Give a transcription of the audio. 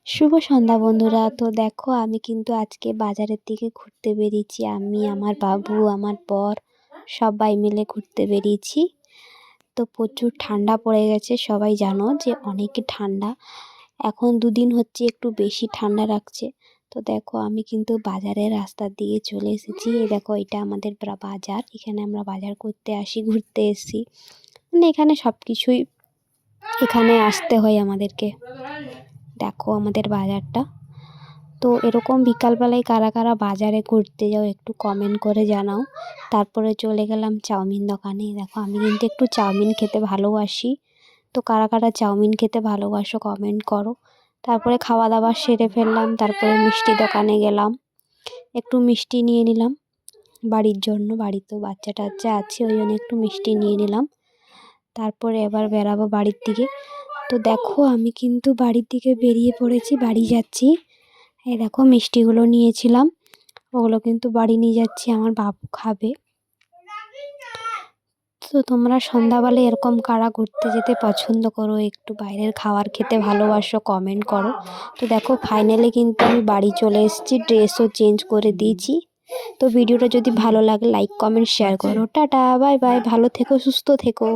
শুভ সন্ধ্যা বন্ধুরা। তো দেখো আমি কিন্তু আজকে বাজারের দিকে ঘুরতে বেরিয়েছি। আমি, আমার বাবু, আমার বর সবাই মিলে ঘুরতে বেরিয়েছি। তো প্রচুর ঠান্ডা পড়ে গেছে, সবাই জানো যে অনেক ঠান্ডা। এখন দুদিন হচ্ছে একটু বেশি ঠান্ডা রাখছে। তো দেখো আমি কিন্তু বাজারের রাস্তার দিকে চলে এসেছি। এই দেখো এটা আমাদের বাজার, এখানে আমরা বাজার করতে আসি, ঘুরতে এসেছি। মানে এখানে সব কিছুই এখানে আসতে হয় আমাদেরকে। দেখো আমাদের বাজারটা। তো এরকম বিকালবেলায় কারা কারা বাজারে ঘুরতে যাও একটু কমেন্ট করে জানাও। তারপরে চলে গেলাম চাউমিন দোকানে। দেখো আমি কিন্তু একটু চাউমিন খেতে ভালোবাসি। তো কারা কারা চাউমিন খেতে ভালোবাসো কমেন্ট করো। তারপরে খাওয়া দাওয়া সেরে ফেললাম, তারপরে মিষ্টি দোকানে গেলাম, একটু মিষ্টি নিয়ে নিলাম বাড়ির জন্য। বাড়িতেও বাচ্চা টাচ্চা আছে, ওই জন্য একটু মিষ্টি নিয়ে নিলাম। তারপরে এবার বেরাবো বাড়ির দিকে। তো দেখো আমি কিন্তু বাড়ির দিকে বেরিয়ে পড়েছি, বাড়ি যাচ্ছি। এই দেখো মিষ্টিগুলো নিয়েছিলাম, ওগুলো কিন্তু বাড়ি নিয়ে যাচ্ছি, আমার বাবু খাবে। তো তোমরা সন্ধ্যাবেলায় এরকম কারা ঘুরতে যেতে পছন্দ করো, একটু বাইরের খাবার খেতে ভালোবাসো, কমেন্ট করো। তো দেখো ফাইনালি কিন্তু আমি বাড়ি চলে এসেছি, ড্রেসও চেঞ্জ করে দিয়েছি। তো ভিডিওটা যদি ভালো লাগে লাইক কমেন্ট শেয়ার করো। টাটা, বাই বাই, ভালো থেকো, সুস্থ থেকো।